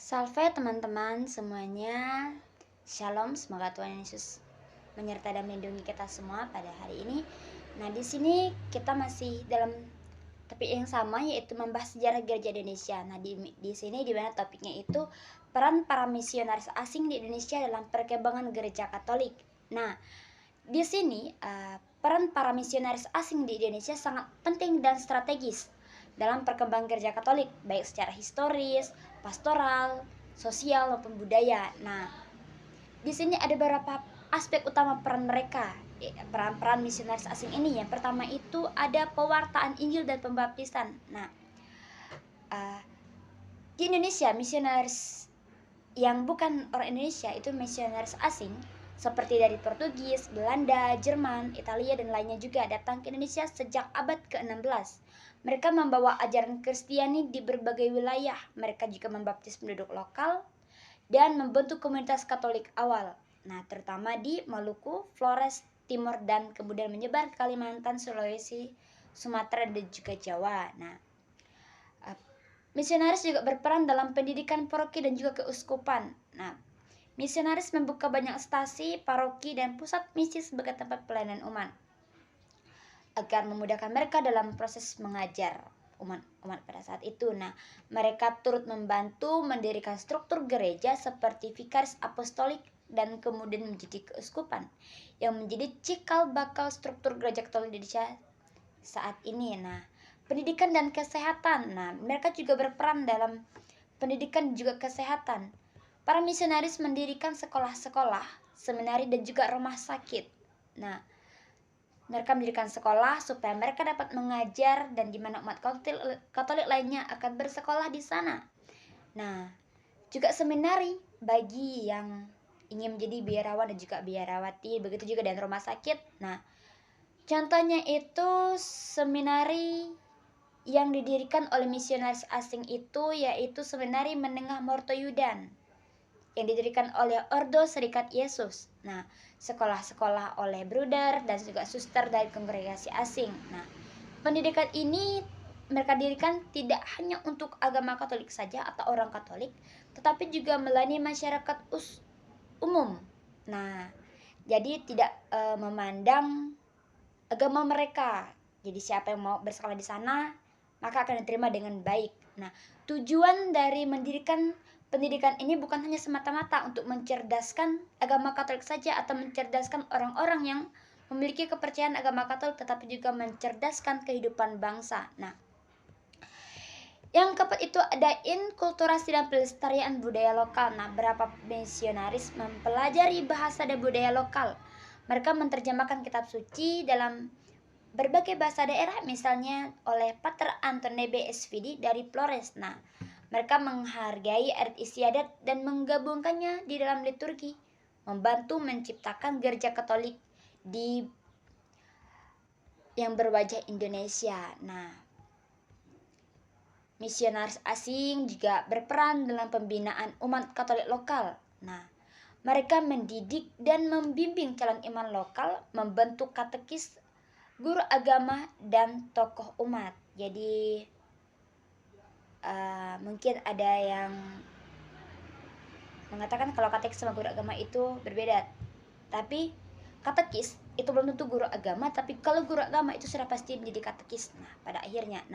Salve teman-teman semuanya. Shalom, semoga Tuhan Yesus menyertai dan melindungi kita semua pada hari ini. Nah, di sini kita masih dalam topik yang sama, yaitu membahas sejarah gereja Indonesia. Nah, di sini di mana topiknya itu peran para misionaris asing di Indonesia dalam perkembangan gereja Katolik. Nah, di sini peran para misionaris asing di Indonesia sangat penting dan strategis dalam perkembangan gereja Katolik, baik secara historis, pastoral, sosial maupun budaya. Nah, di sini ada beberapa aspek utama peran mereka, peran misionaris asing ini. Yang pertama itu ada pewartaan Injil dan pembaptisan. Nah, di Indonesia misionaris yang bukan orang Indonesia itu misionaris asing seperti dari Portugis, Belanda, Jerman, Italia dan lainnya juga datang ke Indonesia sejak abad ke-16. Mereka membawa ajaran Kristiani di berbagai wilayah. Mereka juga membaptis penduduk lokal dan membentuk komunitas Katolik awal. Nah, terutama di Maluku, Flores Timur dan kemudian menyebar ke Kalimantan, Sulawesi, Sumatera dan juga Jawa. Nah, misionaris juga berperan dalam pendidikan paroki dan juga keuskupan. Nah, misionaris membuka banyak stasi, paroki, dan pusat misi sebagai tempat pelayanan umat agar memudahkan mereka dalam proses mengajar umat pada saat itu. Nah, mereka turut membantu mendirikan struktur gereja seperti vikaris apostolik dan kemudian menjadi keuskupan yang menjadi cikal bakal struktur gereja Katolik Indonesia saat ini. Nah, pendidikan dan kesehatan. Nah, mereka juga berperan dalam pendidikan juga kesehatan. Para misionaris mendirikan sekolah-sekolah, seminari dan juga rumah sakit. Nah, mereka mendirikan sekolah supaya mereka dapat mengajar dan di mana umat Katolik lainnya akan bersekolah di sana. Nah, juga seminari bagi yang ingin menjadi biarawan dan juga biarawati, begitu juga dan rumah sakit. Nah, contohnya itu seminari yang didirikan oleh misionaris asing itu yaitu Seminari Menengah Mortoyudan yang didirikan oleh Ordo Serikat Yesus. Nah, sekolah-sekolah oleh bruder dan juga suster dari kongregasi asing. Nah, pendidikan ini mereka dirikan tidak hanya untuk agama Katolik saja atau orang Katolik, tetapi juga melayani masyarakat umum. Nah, jadi tidak memandang agama mereka. Jadi siapa yang mau bersekolah di sana maka akan diterima dengan baik. Nah, tujuan dari mendirikan pendidikan ini bukan hanya semata-mata untuk mencerdaskan agama Katolik saja atau mencerdaskan orang-orang yang memiliki kepercayaan agama Katolik, tetapi juga mencerdaskan kehidupan bangsa. Nah, yang keempat itu ada inkulturasi dan pelestarian budaya lokal. Nah, berapa misionaris mempelajari bahasa dan budaya lokal. Mereka menerjemahkan kitab suci dalam berbagai bahasa daerah, misalnya oleh Pater Antone B. SVD dari Flores. Nah, mereka menghargai adat istiadat dan menggabungkannya di dalam liturgi, membantu menciptakan gereja Katolik di yang berwajah Indonesia. Nah, misionaris asing juga berperan dalam pembinaan umat Katolik lokal. Nah, mereka mendidik dan membimbing calon iman lokal, membentuk katekis, guru agama dan tokoh umat. Jadi mungkin ada yang mengatakan kalau katekis sama guru agama itu berbeda. Tapi katekis itu belum tentu guru agama, tapi kalau guru agama itu sudah pasti menjadi katekis. Nah, pada akhirnya,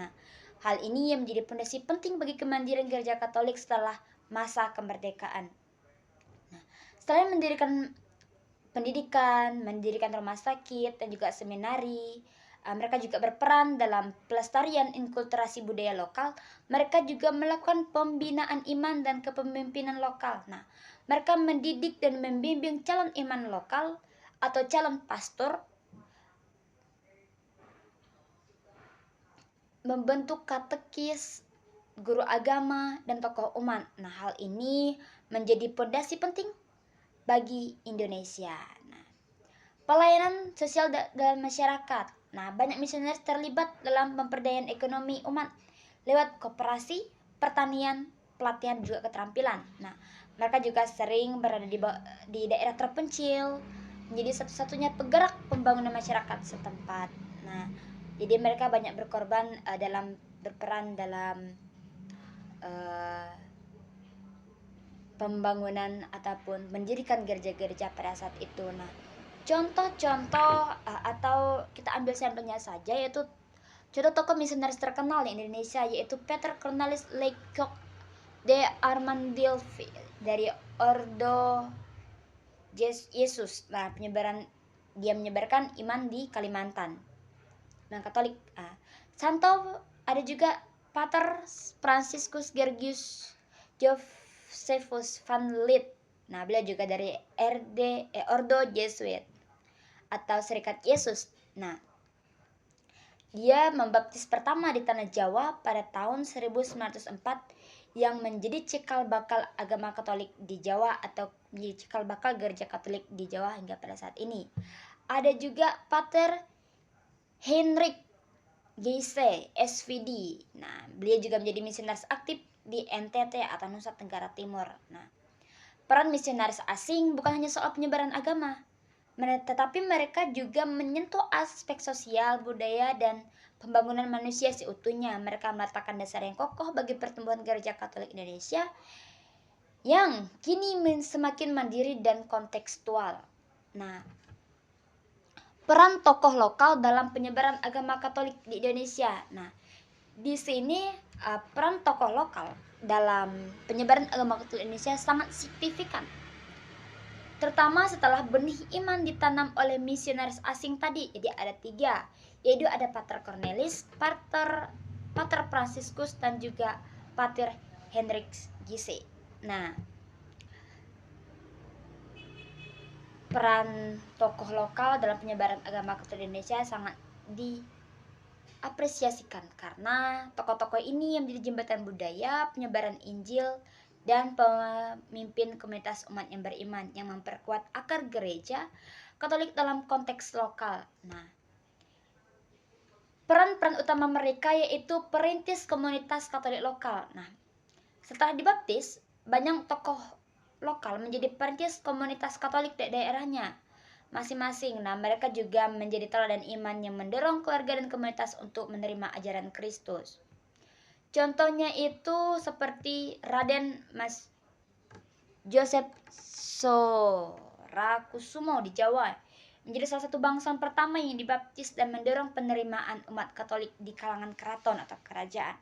hal ini yang menjadi fondasi penting bagi kemandirian gereja Katolik setelah masa kemerdekaan. Nah, setelah mendirikan pendidikan, mendirikan rumah sakit dan juga seminari, mereka juga berperan dalam pelestarian inkulturasi budaya lokal. Mereka juga melakukan pembinaan iman dan kepemimpinan lokal. Nah, mereka mendidik dan membimbing calon iman lokal atau calon pastor, membentuk katekis, guru agama, dan tokoh umat. Nah, hal ini menjadi fondasi penting bagi Indonesia. Nah, pelayanan sosial dalam masyarakat. Nah, banyak misionaris terlibat dalam pemberdayaan ekonomi umat lewat koperasi, pertanian, pelatihan juga keterampilan. Nah, mereka juga sering berada di daerah terpencil, menjadi satu-satunya penggerak pembangunan masyarakat setempat. Nah, jadi mereka banyak berperan dalam pembangunan ataupun mendirikan gereja-gereja pada saat itu. Nah, contoh-contoh atau kita ambil sampelnya saja, yaitu contoh tokoh misionaris terkenal di Indonesia yaitu Peter Cornelis Lecoq de Armandilvi dari Ordo Yesus. Nah, dia menyebarkan iman di Kalimantan, iman Katolik. Santo ada juga Pater Franciscus Georgius Josephus van Lith. Nah, beliau juga dari Ordo Jesuit atau Serikat Yesus. Nah, dia membaptis pertama di tanah Jawa pada tahun 1904 yang menjadi cikal bakal agama Katolik di Jawa atau menjadi cikal bakal gereja Katolik di Jawa hingga pada saat ini. Ada juga Pater Heinrich Geise SVD. Nah, beliau juga menjadi misionaris aktif di NTT atau Nusa Tenggara Timur. Nah, peran misionaris asing bukan hanya soal penyebaran agama, tetapi mereka juga menyentuh aspek sosial, budaya, dan pembangunan manusia seutuhnya. Mereka meletakkan dasar yang kokoh bagi pertumbuhan gereja Katolik Indonesia yang kini semakin mandiri dan kontekstual. Nah, peran tokoh lokal dalam penyebaran agama Katolik di Indonesia. Nah, di sini peran tokoh lokal dalam penyebaran agama Katolik Indonesia sangat signifikan, terutama setelah benih iman ditanam oleh misionaris asing tadi. Jadi ada 3, yaitu ada Pater Cornelis, Pater Franciscus, dan juga Pater Heinrich Geise. Nah, peran tokoh lokal dalam penyebaran agama Katolik Indonesia sangat diapresiasikan karena tokoh-tokoh ini yang menjadi jembatan budaya, penyebaran Injil, dan pemimpin komunitas umat yang beriman yang memperkuat akar gereja Katolik dalam konteks lokal. Nah, peran-peran utama mereka yaitu perintis komunitas Katolik lokal. Nah, setelah dibaptis, banyak tokoh lokal menjadi perintis komunitas Katolik di daerahnya masing-masing. Nah, mereka juga menjadi teladan iman yang mendorong keluarga dan komunitas untuk menerima ajaran Kristus. Contohnya itu seperti Raden Mas Joseph Sorakusumo di Jawa, menjadi salah satu bangsawan pertama yang dibaptis dan mendorong penerimaan umat Katolik di kalangan keraton atau kerajaan.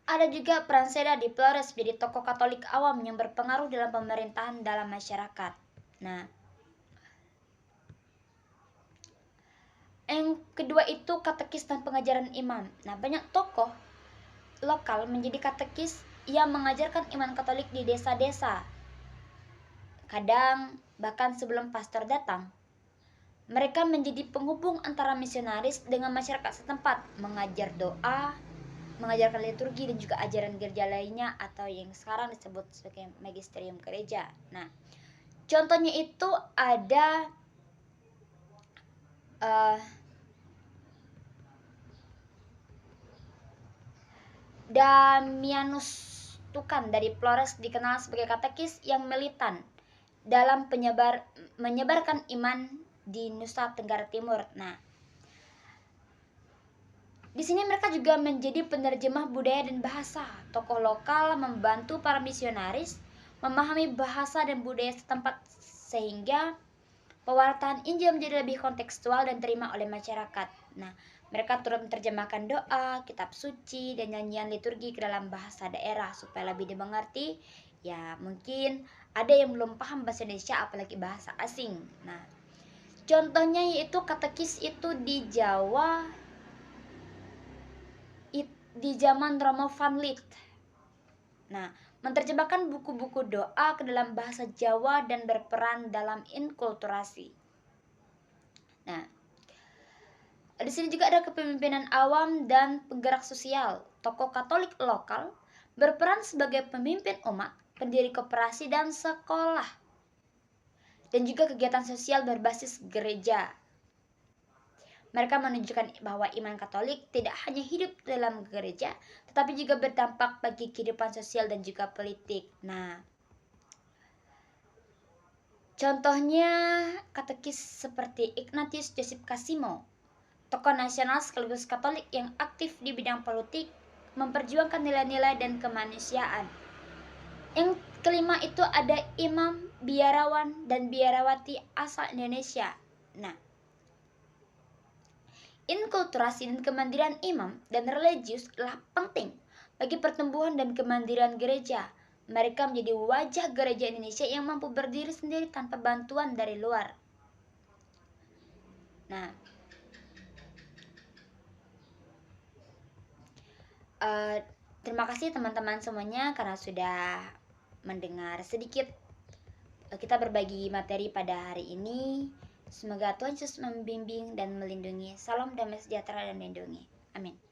Ada juga peran Seda di Flores menjadi tokoh Katolik awam yang berpengaruh dalam pemerintahan dalam masyarakat. Nah, yang kedua itu katekis dan pengajaran iman. Nah, banyak tokoh lokal menjadi katekis yang mengajarkan iman Katolik di desa-desa. Kadang bahkan sebelum pastor datang, mereka menjadi penghubung antara misionaris dengan masyarakat setempat, mengajar doa, mengajarkan liturgi, dan juga ajaran gereja lainnya atau yang sekarang disebut sebagai magisterium gereja. Nah, contohnya itu ada Damianus Tukan dari Flores dikenal sebagai katekis yang militan dalam menyebarkan iman di Nusa Tenggara Timur. Nah, di sini mereka juga menjadi penerjemah budaya dan bahasa. Tokoh lokal membantu para misionaris memahami bahasa dan budaya setempat sehingga pewartaan Injil menjadi lebih kontekstual dan terima oleh masyarakat. Nah, mereka turut menerjemahkan doa, kitab suci, dan nyanyian liturgi ke dalam bahasa daerah supaya lebih dimengerti. Ya, mungkin ada yang belum paham bahasa Indonesia apalagi bahasa asing. Nah, contohnya yaitu katekis itu di Jawa di zaman Romo van Lith. Nah, menerjemahkan buku-buku doa ke dalam bahasa Jawa dan berperan dalam inkulturasi. Nah, di sini juga ada kepemimpinan awam dan penggerak sosial. Tokoh Katolik lokal berperan sebagai pemimpin umat, pendiri koperasi dan sekolah, dan juga kegiatan sosial berbasis gereja. Mereka menunjukkan bahwa iman Katolik tidak hanya hidup dalam gereja, tetapi juga berdampak bagi kehidupan sosial dan juga politik. Nah, contohnya katekis seperti Ignatius Joseph Kasimo, tokoh nasional sekaligus Katolik yang aktif di bidang politik, memperjuangkan nilai-nilai dan kemanusiaan. Yang kelima itu ada imam, biarawan, dan biarawati asal Indonesia. Nah, inkulturasi dan kemandirian imam dan religius adalah penting bagi pertumbuhan dan kemandirian gereja. Mereka menjadi wajah gereja Indonesia yang mampu berdiri sendiri tanpa bantuan dari luar. Nah, terima kasih teman-teman semuanya karena sudah mendengar sedikit kita berbagi materi pada hari ini. Semoga Tuhan Yesus membimbing dan melindungi. Salam damai sejahtera dan melindungi. Amin.